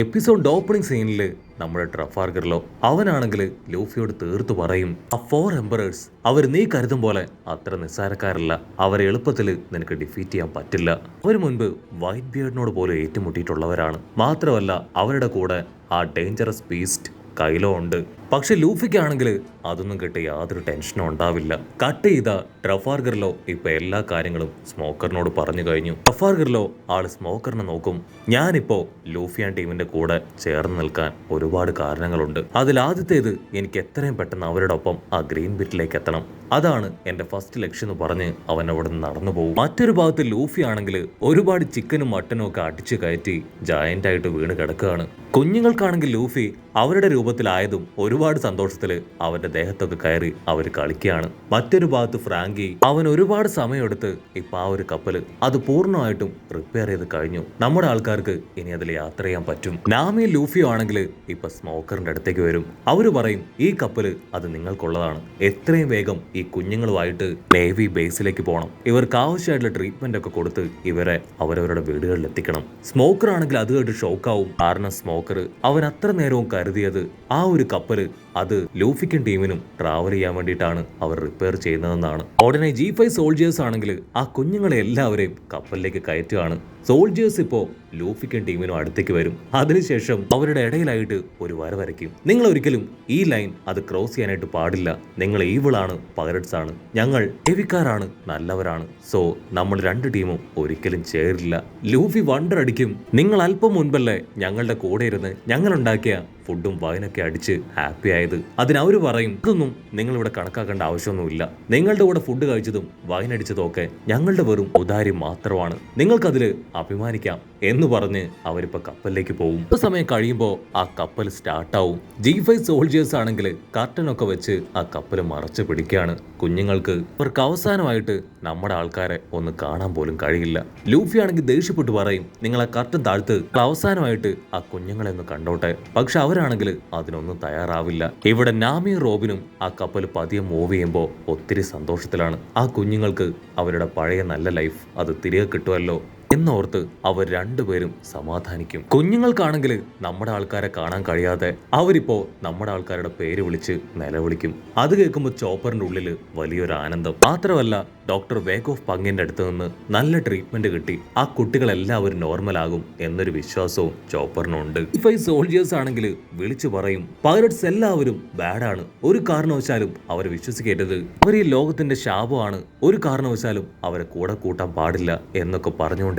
Episode opening സീനിൽ നമ്മുടെ ട്രഫാർഗറിലോ അവനാണെങ്കിൽ ലൂഫിയോട് തീർത്തു പറയും, ആ 4 എംപറേഴ്സ് അവർ നീ കരുതും പോലെ അത്ര നിസ്സാരക്കാരല്ല. അവരെ എളുപ്പത്തിൽ നിനക്ക് ഡിഫീറ്റ് ചെയ്യാൻ പറ്റില്ല. അവർ മുൻപ് വൈറ്റ് ബിയർഡിനോട് പോലും ഏറ്റുമുട്ടിയിട്ടുള്ളവരാണ്. മാത്രമല്ല അവരുടെ കൂടെ ആ ഡേഞ്ചറസ് ബീസ്റ്റ് കൈലോ ഉണ്ട്. പക്ഷെ ലൂഫിക്കാണെങ്കിൽ അതൊന്നും കേട്ട് യാതൊരു ടെൻഷനും ഉണ്ടാവില്ല. കട്ട് ചെയ്ത ട്രഫാർഗറിലോ ഇപ്പൊ എല്ലാ കാര്യങ്ങളും സ്മോക്കറിനോട് പറഞ്ഞു കഴിഞ്ഞു. ട്രഫാർഗറിലോ ആള് സ്മോക്കറിനെ നോക്കും. ഞാനിപ്പോ ലൂഫിയാൻ ടീമിന്റെ കൂടെ ചേർന്ന് നിൽക്കാൻ ഒരുപാട് കാരണങ്ങളുണ്ട്. അതിൽ ആദ്യത്തേത് എനിക്ക് എത്രയും പെട്ടെന്ന് അവരുടെ ഒപ്പം ആ ഗ്രീൻ ബിറ്റിലേക്ക് എത്തണം. അതാണ് എന്റെ ഫസ്റ്റ് ലക്ഷ്യം എന്ന് പറഞ്ഞ് അവൻ അവിടെ നിന്ന് നടന്നു പോകും. മറ്റൊരു ഭാഗത്ത് ലൂഫി ആണെങ്കിൽ ഒരുപാട് ചിക്കനും മട്ടനും ഒക്കെ അടിച്ചു കയറ്റി ജയന്റ് ആയിട്ട് വീണ് കിടക്കുകയാണ്. കുഞ്ഞുങ്ങൾക്കാണെങ്കിൽ ലൂഫി അവരുടെ രൂപത്തിലായതും ഒരുപാട് സന്തോഷത്തില് അവന്റെ ദേഹത്തൊക്കെ കയറി അവർ കളിക്കുകയാണ്. മറ്റൊരു ഭാഗത്ത് ഫ്രാങ്കി അവൻ ഒരുപാട് സമയമെടുത്ത് ഇപ്പൊ ആ ഒരു കപ്പല് അത് പൂർണ്ണമായിട്ടും റിപ്പയർ ചെയ്ത് കഴിഞ്ഞു. നമ്മുടെ ആൾക്കാർക്ക് ഇനി അതിൽ യാത്ര ചെയ്യാൻ പറ്റും. നാമിയും ലൂഫിയോ ആണെങ്കിൽ ഇപ്പൊ സ്മോക്കറിന്റെ അടുത്തേക്ക് വരും. അവര് പറയും, ഈ കപ്പല് അത് നിങ്ങൾക്കുള്ളതാണ്. എത്രയും വേഗം ഈ കുഞ്ഞുങ്ങളുമായിട്ട് നേവി ബേസിലേക്ക് പോകണം. ഇവർക്ക് ആവശ്യമായിട്ടുള്ള ട്രീറ്റ്മെന്റ് ഒക്കെ കൊടുത്ത് ഇവരെ അവരവരുടെ വീടുകളിൽ എത്തിക്കണം. സ്മോക്കർ ആണെങ്കിൽ അത് കേട്ട് ഷോക്കാവും. കാരണം സ്മോക്കർ അവൻ അത്ര നേരവും കരുതിയത് ആ ഒരു കപ്പല് അത് ലൂഫിക്കും ടീമിനും ട്രാവൽ ചെയ്യാൻ വേണ്ടിയിട്ടാണ് അവർ റിപ്പയർ ചെയ്യുന്നതെന്നാണ്. ഉടനെ G5 സോൾജേഴ്സ് ആണെങ്കിൽ ആ കുഞ്ഞുങ്ങളെ എല്ലാവരെയും കപ്പലിലേക്ക് കയറ്റുകയാണ്. സോൾജേഴ്സ് ഇപ്പോ ലൂഫിക്കും ടീമിനും അടുത്തേക്ക് വരും. അതിനുശേഷം അവരുടെ ഇടയിലായിട്ട് ഒരു വര വരയ്ക്കും. നിങ്ങൾ ഒരിക്കലും ഈ ലൈൻ അത് ക്രോസ് ചെയ്യാനായിട്ട് പാടില്ല. നിങ്ങൾ ഈവിളാണ്, പൈററ്റ്സ് ആണ്, ഞങ്ങൾ ഹെവിക്കാരാണ്, നല്ലവരാണ്. സോ നമ്മൾ രണ്ട് ടീമും ഒരിക്കലും ചേരില്ല. ലൂഫി വണ്ടർ അടിക്കും. നിങ്ങൾ അല്പം മുൻപല്ലേ ഞങ്ങളുടെ കൂടെ ഇരുന്ന് ഞങ്ങളുണ്ടാക്കിയ ഫുഡും വൈനൊക്കെ അടിച്ച് ഹാപ്പി ആയത്. അതിനവര് പറയും, ഇതൊന്നും നിങ്ങൾ ഇവിടെ കണക്കാക്കേണ്ട ആവശ്യമൊന്നുമില്ല. നിങ്ങളുടെ കൂടെ ഫുഡ് കഴിച്ചതും വൈൻ അടിച്ചതും ഒക്കെ ഞങ്ങളുടെ വെറും ഉദാരി മാത്രമാണ്. നിങ്ങൾക്കതില് അഭിമാനിക്കാം എന്ന് പറഞ്ഞ് അവരിപ്പോ കപ്പലിലേക്ക് പോകും. ഒരു സമയം കഴിയുമ്പോൾ ആ കപ്പൽ സ്റ്റാർട്ടാവും. G5 സോൾജേഴ്സ് ആണെങ്കിൽ കർട്ടനൊക്കെ വെച്ച് ആ കപ്പൽ മറച്ചു പിടിക്കുകയാണ്. കുഞ്ഞുങ്ങൾക്ക് അവർക്ക് അവസാനമായിട്ട് നമ്മുടെ ആൾക്കാരെ ഒന്ന് കാണാൻ പോലും കഴിയില്ല. ലൂഫി ആണെങ്കിൽ ദേഷ്യപ്പെട്ട് പറയും, നിങ്ങൾ ആ കർട്ടൻ താഴ്ത്ത്, അവസാനമായിട്ട് ആ കുഞ്ഞുങ്ങളെ ഒന്ന് കണ്ടോട്ടെ. പക്ഷെ അവരാണെങ്കിൽ അതിനൊന്നും തയ്യാറാവില്ല. ഇവിടെ നാമിയും റോബിനും ആ കപ്പൽ പതിയെ മൂവ് ചെയ്യുമ്പോൾ ഒത്തിരി സന്തോഷത്തിലാണ്. ആ കുഞ്ഞുങ്ങൾക്ക് അവരുടെ പഴയ നല്ല ലൈഫ് അത് തിരികെ കിട്ടുമല്ലോ എന്നോർത്ത് അവർ രണ്ടുപേരും സമാധാനിക്കും. കുഞ്ഞുങ്ങൾക്കാണെങ്കിൽ നമ്മുടെ ആൾക്കാരെ കാണാൻ കഴിയാതെ അവരിപ്പോ നമ്മുടെ ആൾക്കാരുടെ പേര് വിളിച്ച് നിലവിളിക്കും. അത് കേൾക്കുമ്പോൾ ചോപ്പറിന്റെ ഉള്ളില് വലിയൊരു ആനന്ദം. മാത്രമല്ല ഡോക്ടർ വേഗ് ഓഫ് പങ്ങിന്റെ അടുത്ത് നിന്ന് നല്ല ട്രീറ്റ്മെന്റ് കിട്ടി ആ കുട്ടികളെല്ലാവരും നോർമലാകും എന്നൊരു വിശ്വാസവും ചോപ്പറിനുണ്ട്. G5 സോൾജേഴ്സ് ആണെങ്കിൽ വിളിച്ചു പറയും, പൈററ്റ്സ് എല്ലാവരും ബാഡാണ്, ഒരു കാരണവശാലും അവരെ വിശ്വസിക്കരുത്, അവർ ഈ ലോകത്തിന്റെ ശാപമാണ്, ഒരു കാരണവശാലും അവരെ കൂടെ കൂട്ടാൻ പാടില്ല എന്നൊക്കെ പറഞ്ഞുകൊണ്ട്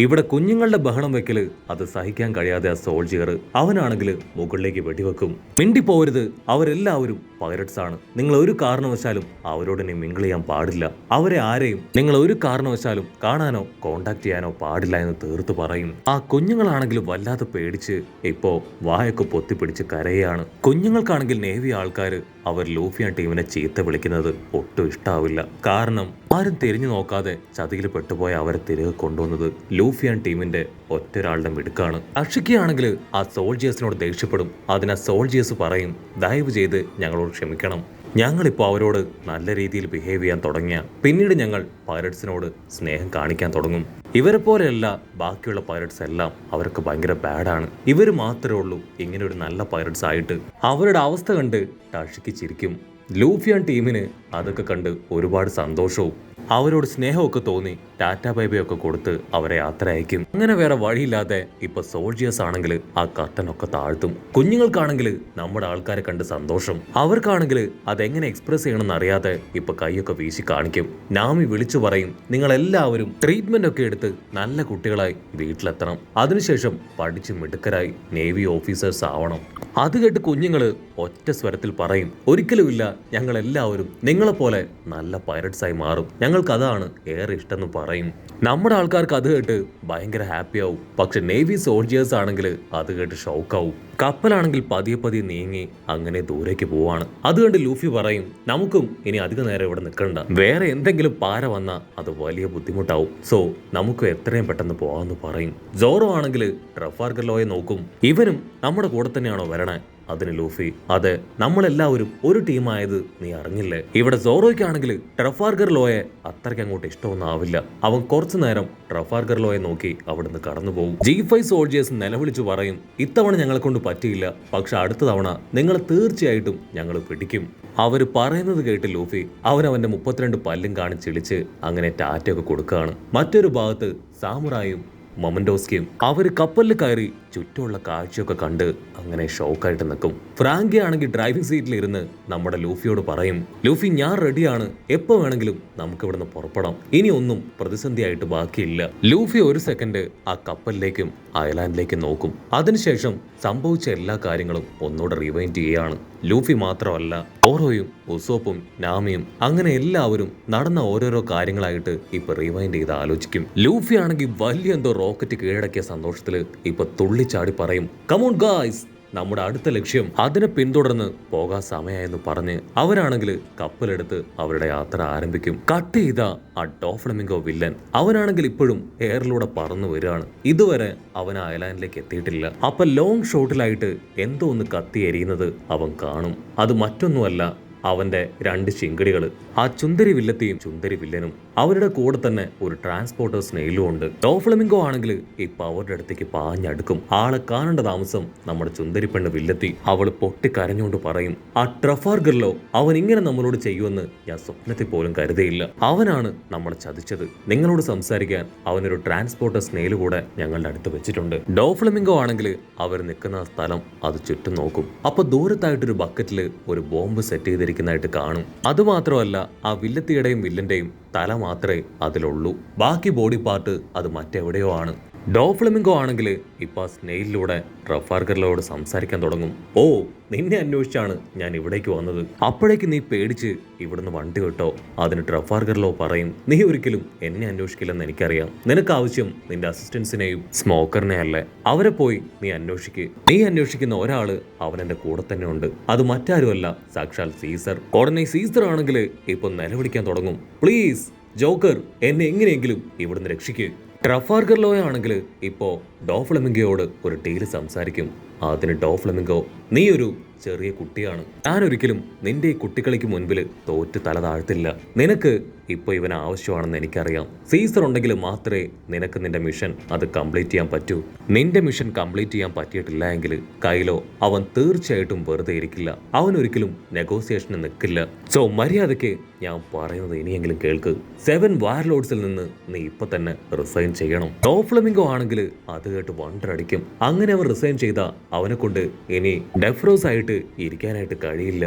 ഇവിടെ കുഞ്ഞുങ്ങളുടെ ബഹളം വെക്കല് അത് സഹിക്കാൻ കഴിയാതെ ആ സോൾജിയർ അവനാണെങ്കിൽ മുകളിലേക്ക് വെടിവെക്കും. മിണ്ടിപ്പോവരുത്, അവരെല്ലാവരും പൈററ്റ്സ് ആണ്, നിങ്ങൾ ഒരു കാരണവശാലും അവരോട് ഇനി മിങ്കിൾ ചെയ്യാൻ പാടില്ല, അവരെ ആരെയും നിങ്ങൾ ഒരു കാരണവശാലും കാണാനോ കോണ്ടാക്ട് ചെയ്യാനോ പാടില്ല എന്ന് തീർത്തു പറയും. ആ കുഞ്ഞുങ്ങളാണെങ്കിലും വല്ലാതെ പേടിച്ച് ഇപ്പോ വായൊക്കെ പൊത്തിപ്പിടിച്ച് കരയാണ്. കുഞ്ഞുങ്ങൾക്കാണെങ്കിൽ നേവി ആൾക്കാർ അവർ ലൂഫിയാൻ ടീമിനെ ചീത്ത വിളിക്കുന്നത് ഒട്ടും ഇഷ്ടാവില്ല. കാരണം ആരും തിരിഞ്ഞു നോക്കാതെ ചതിയിൽ പെട്ടുപോയ അവരെ തിരികെ കൊണ്ടുവന്നത് ലൂഫിയാൻ ടീമിന്റെ ഒറ്റൊരാളുടെ മിടുക്കാണ്. അഷിക്കയാണെങ്കിൽ ആ സോൾജേഴ്സിനോട് ദേഷ്യപ്പെടും. അതിന് സോൾജേഴ്സ് പറയും, ദയവ് ചെയ്ത് ഞങ്ങളോട് ക്ഷമിക്കണം, ഞങ്ങളിപ്പോൾ അവരോട് നല്ല രീതിയിൽ ബിഹേവ് ചെയ്യാൻ തുടങ്ങിയ പിന്നീട് ഞങ്ങൾ പൈററ്റ്സിനോട് സ്നേഹം കാണിക്കാൻ തുടങ്ങും. ഇവരെ പോലെയല്ല ബാക്കിയുള്ള പൈററ്റ്സ് എല്ലാം, അവർക്ക് ഭയങ്കര ബാഡാണ്, ഇവർ മാത്രമേ ഉള്ളൂ ഇങ്ങനെ ഒരു നല്ല പൈററ്റ്സ് ആയിട്ട്. അവരുടെ അവസ്ഥ കണ്ട് ടഷിക്ക് ചിരിക്കും. ലൂഫിയാൻ ടീമിന് അതൊക്കെ കണ്ട് ഒരുപാട് സന്തോഷവും അവരോട് സ്നേഹമൊക്കെ തോന്നി ടാറ്റ ബൈബയൊക്കെ കൊടുത്ത് അവരെ യാത്ര അയക്കും. അങ്ങനെ വേറെ വഴിയില്ലാതെ ഇപ്പൊ സോൾജിയേഴ്സ് ആണെങ്കിൽ ആ കർട്ടനൊക്കെ താഴ്ത്തും. കുഞ്ഞുങ്ങൾക്കാണെങ്കിൽ നമ്മുടെ ആൾക്കാരെ കണ്ട് സന്തോഷം. അവർക്കാണെങ്കിൽ അതെങ്ങനെ എക്സ്പ്രസ് ചെയ്യണമെന്ന് അറിയാതെ ഇപ്പൊ കൈയൊക്കെ വീശി കാണിക്കും. നാമി വിളിച്ചു പറയും, നിങ്ങൾ എല്ലാവരും ട്രീറ്റ്മെന്റ് ഒക്കെ എടുത്ത് നല്ല കുട്ടികളായി വീട്ടിലെത്തണം, അതിനുശേഷം പഠിച്ച് മിടുക്കരായി നേവി ഓഫീസേഴ്സ് ആവണം. അത് കേട്ട് കുഞ്ഞുങ്ങള് ഒറ്റ സ്വരത്തിൽ പറയും, ഒരിക്കലുമില്ല, ഞങ്ങൾ എല്ലാവരും നിങ്ങളെപ്പോലെ നല്ല പൈററ്റ്സ് ആയി മാറും, ഞങ്ങൾക്ക് അതാണ് ഏറെ ഇഷ്ടം എന്ന് പറയും. നമ്മുടെ ആൾക്കാർക്ക് അത് കേട്ട് ഭയങ്കര ഹാപ്പി ആവും. പക്ഷെ നേവി സോൾജേഴ്സ് ആണെങ്കിൽ അത് കേട്ട് ഷോക്കാവും. കപ്പലാണെങ്കിൽ പതിയെ പതിയെ നീങ്ങി അങ്ങനെ ദൂരേക്ക് പോവാണ്. അത് കണ്ട് ലൂഫി പറയും, നമുക്കും ഇനി അധിക നേരം ഇവിടെ നിൽക്കണ്ട, വേറെ എന്തെങ്കിലും പാര വന്നാൽ അത് വലിയ ബുദ്ധിമുട്ടാവും, സോ നമുക്ക് എത്രയും പെട്ടെന്ന് പോവാന്ന് പറയും. ജോറോ ആണെങ്കിൽ ട്രഫാർഗർ ലോയെ നോക്കും, ഇവനും നമ്മുടെ കൂടെ തന്നെയാണോ വരണേ, അതിന് ലൂഫി, അതെ, നമ്മളെല്ലാവരും ഒരു ടീമായത് നീ അറിഞ്ഞില്ലേ? ഇവിടെ സോറോയ്ക്കാണെങ്കിൽ ട്രഫാർഗർ ലോയെ അത്രയ്ക്ക് അങ്ങോട്ട് ഇഷ്ടമൊന്നും ആവില്ല. അവൻ കുറച്ചു നേരം ട്രഫാർഗർ ലോയെ നോക്കി അവിടുന്ന് കടന്നുപോകും. G5 സോൾജേഴ്സ് നിലവിളിച്ചു പറയും, ഇത്തവണ ഞങ്ങളെ കൊണ്ട് പറ്റിയില്ല, പക്ഷെ അടുത്ത തവണ നിങ്ങളെ തീർച്ചയായിട്ടും ഞങ്ങൾ പിടിക്കും. അവര് പറയുന്നത് കേട്ട് ലൂഫി അവനവന്റെ 32 പല്ലും കാണിച്ചിളിച്ച് അങ്ങനെ ടാറ്റയൊക്കെ കൊടുക്കുകയാണ്. മറ്റൊരു ഭാഗത്ത് സാമുറായും മൊമൻഡോസ്കിയും അവര് കപ്പലിൽ കയറി ചുറ്റുമുള്ള കാഴ്ചയൊക്കെ കണ്ട് അങ്ങനെ ഷോക്കായിട്ട് നിൽക്കും. ഫ്രാങ്കി ആണെങ്കിൽ ഡ്രൈവിംഗ് സീറ്റിൽ ഇരുന്ന് നമ്മുടെ ലൂഫിയോട് പറയും, ലൂഫി ഞാൻ റെഡിയാണ്, എപ്പോ വേണമെങ്കിലും നമുക്ക് ഇവിടുന്ന് പുറപ്പെടാം, ഇനി ഒന്നും പ്രതിസന്ധിയായിട്ട് ബാക്കിയില്ല. ലൂഫി ഒരു സെക്കൻഡ് ആ കപ്പലിലേക്കും ഐലാൻഡിലേക്കും നോക്കും. അതിനുശേഷം സംഭവിച്ച എല്ലാ കാര്യങ്ങളും ഒന്നുകൂടെ റിവൈൻഡ് ചെയ്യുകയാണ്. ലൂഫി മാത്രമല്ല, ഓറോയും ഉസോപ്പും നാമിയും അങ്ങനെ എല്ലാവരും നടന്ന ഓരോരോ കാര്യങ്ങളായിട്ട് ഇപ്പൊ റിവൈൻഡ് ചെയ്ത് ആലോചിക്കും. ലൂഫി ആണെങ്കിൽ വലിയ എന്തോ റോക്കറ്റ് കീഴടക്കിയ സന്തോഷത്തില് ഇപ്പൊ തുള്ളിച്ചാടി പറയും, കമോൺ ഗായ്സ്, നമ്മുടെ അടുത്ത ലക്ഷ്യം, അതിനെ പിന്തുടർന്ന് പോകാൻ സമയമായെന്ന് പറഞ്ഞ് അവരാണെങ്കിൽ കപ്പലെടുത്ത് അവരുടെ യാത്ര ആരംഭിക്കും. കട്ട് ചെയ്ത ആ ഡോഫ്ലമിംഗോ വില്ലൻ അവനാണെങ്കിൽ ഇപ്പോഴും എയറിലൂടെ പറന്നു വരികയാണ്. ഇതുവരെ അവൻ ആ ഐലാൻഡിലേക്ക് എത്തിയിട്ടില്ല. അപ്പൊ ലോങ് ഷോട്ടിലായിട്ട് എന്തോ ഒന്ന് കത്തി എരിയുന്നത് അവൻ കാണും. അത് മറ്റൊന്നുമല്ല, അവന്റെ 2 ചിങ്കടികൾ, ആ ചുന്ദരി വില്ലത്തിയും ചുന്ദരി വില്ലനും. അവരുടെ കൂടെ തന്നെ ഒരു ട്രാൻസ്പോർട്ടർ സ്നെയിലും ഉണ്ട്. ഡോഫ്ലമിംഗോ ആണെങ്കിൽ ഇപ്പൊ അവരുടെ അടുത്തേക്ക് പാഞ്ഞടുക്കും. ആളെ കാണേണ്ട താമസം നമ്മുടെ ചുന്ദരി പെണ്ണ് വില്ലത്തി. അവള് പൊട്ടിക്കരഞ്ഞുകൊണ്ട് പറയും, ആ ട്രഫാർഗറിലോ അവൻ ഇങ്ങനെ നമ്മളോട് ചെയ്യുമെന്ന് ഞാൻ സ്വപ്നത്തിൽ പോലും കരുതിയില്ല. അവനാണ് നമ്മളെ ചതിച്ചത്. നിങ്ങളോട് സംസാരിക്കാൻ അവനൊരു ട്രാൻസ്പോർട്ടർ സ്നെയിൽ കൂടെ ഞങ്ങളുടെ അടുത്ത് വെച്ചിട്ടുണ്ട്. ഡോഫ്ലമിംഗോ ആണെങ്കിൽ അവർ നിൽക്കുന്ന സ്ഥലം അത് ചുറ്റും നോക്കും. അപ്പൊ ദൂരത്തായിട്ടൊരു ബക്കറ്റില് ഒരു ബോംബ് സെറ്റ് ചെയ്തിരിക്കുന്നതായിട്ട് കാണും. അതുമാത്രമല്ല, ആ വില്ലത്തിയുടെയും വില്ലന്റെയും തല മാത്രമേ അതിലുള്ളൂ. ബാക്കി ബോഡി പാർട്ട് അത് മറ്റെവിടെയോ ആണ്. ഡോഫ്ലമിംഗോ ആണെങ്കിൽ ഇപ്പൊ സ്നെയിലിലൂടെ ട്രഫാർഗറിലോട് സംസാരിക്കാൻ തുടങ്ങും. ഓ, നിന്നെ അന്വേഷിച്ചാണ് ഞാൻ ഇവിടേക്ക് വന്നത്. അപ്പോഴേക്ക് നീ പേടിച്ച് ഇവിടുന്ന് വണ്ടി വിട്ടോ? അതിന് ട്രഫാർഗറിലോ പറയും, നീ ഒരിക്കലും എന്നെ അന്വേഷിക്കില്ലെന്ന് എനിക്കറിയാം. നിനക്ക് ആവശ്യം നിന്റെ അസിസ്റ്റൻസിനെയും സ്മോക്കറിനെ അല്ലേ. അവരെ പോയി നീ അന്വേഷിക്ക്. നീ അന്വേഷിക്കുന്ന ഒരാള് അവൻ എന്റെ കൂടെ തന്നെ ഉണ്ട്. അത് മറ്റാരുമല്ല, സാക്ഷാൽ സീസർ. ഉടനെ സീസർ ആണെങ്കിൽ ഇപ്പൊ നിലവിളിക്കാൻ തുടങ്ങും, പ്ലീസ് ജോക്കർ, എന്നെ എങ്ങനെയെങ്കിലും ഇവിടുന്ന് രക്ഷിക്ക്. ട്രഫാർഗർ ലോയ ആണെങ്കിൽ ഇപ്പോ ഡോഫ്ലമിംഗോയോട് ഒരു ഡീല് സംസാരിക്കും. അതിന് ഡോഫ്ലമിംഗോ, നീ ഒരു ചെറിയ കുട്ടിയാണ്, ഞാനൊരിക്കലും നിന്റെ ഈ കുട്ടികളിക്ക് മുൻപിൽ തോറ്റ് തല താഴ്ത്തില്ല. നിനക്ക് ഇപ്പൊ ഇവന് ആവശ്യമാണെന്ന് എനിക്കറിയാം. സീസർ ഉണ്ടെങ്കിൽ മാത്രമേ നിനക്ക് നിന്റെ മിഷൻ അത് കംപ്ലീറ്റ് ചെയ്യാൻ പറ്റൂ. നിന്റെ മിഷൻ കംപ്ലീറ്റ് ചെയ്യാൻ പറ്റിയിട്ടില്ല എങ്കിൽ കൈലോ അവൻ തീർച്ചയായിട്ടും വെറുതെ ഇരിക്കില്ല. അവൻ ഒരിക്കലും നെഗോസിയേഷന് നിൽക്കില്ല. സോ മര്യാദയ്ക്ക് ഞാൻ പറയുന്നത് ഇനിയെങ്കിലും കേൾക്ക്. 7 വാർലോഡ്സിൽ നിന്ന് നീ ഇപ്പൊ തന്നെ റിസൈൻ ചെയ്യണം. ഡോഫ്ലമിംഗോ ആണെങ്കിൽ അത് കേട്ട് വണ്ടറടിക്കും. അങ്ങനെ അവൻ റിസൈൻ ചെയ്ത അവനെ കൊണ്ട് ഇനി ഡെഫ്രോസ് ആയിട്ട് ഇരിക്കാനായിട്ട് കഴിയില്ല.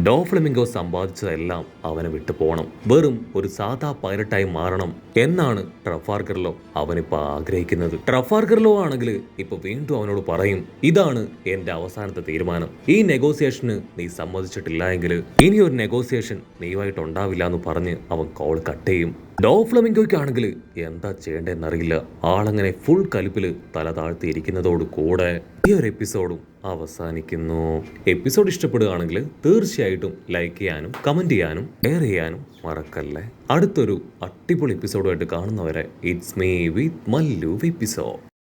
ഡോഫ്ലമിംഗോ സമ്പാദിച്ചതെല്ലാം അവനെ വിട്ടു പോകണം. വെറും ഒരു സാധാ പൈലറ്റായി മാറണം എന്നാണ് ട്രഫാർഗറിലോ അവനിപ്പോ ആഗ്രഹിക്കുന്നത്. ട്രഫാർഗറിലോ ആണെങ്കിൽ ഇപ്പൊ വീണ്ടും അവനോട് പറയും, ഇതാണ് എന്റെ അവസാനത്തെ തീരുമാനം. ഈ നെഗോസിയേഷന് നീ സമ്മതിച്ചിട്ടില്ല എങ്കിൽ ഇനി ഒരു നെഗോസിയേഷൻ നീയുമായിട്ട് ഉണ്ടാവില്ല എന്ന് പറഞ്ഞ് അവൻ കോൾ കട്ട് ചെയ്യും. ഡോഫ്ലമിംഗോയ്ക്കാണെങ്കിൽ എന്താ ചെയ്യേണ്ടതെന്നറിയില്ല. ആളങ്ങനെ ഫുൾ കലിപ്പില് തല താഴ്ത്തിയിരിക്കുന്നതോട് കൂടെ ഈ ഒരു എപ്പിസോഡും അവസാനിക്കുന്നു. എപ്പിസോഡ് ഇഷ്ടപ്പെടുകയാണെങ്കിൽ തീർച്ചയായിട്ടും ലൈക്ക് ചെയ്യാനും കമന്റ് ചെയ്യാനും ഷെയർ ചെയ്യാനും മറക്കല്ലേ. അടുത്തൊരു അടിപൊളി എപ്പിസോഡുമായിട്ട് കാണുന്നവരെ it's me with Mallu episode.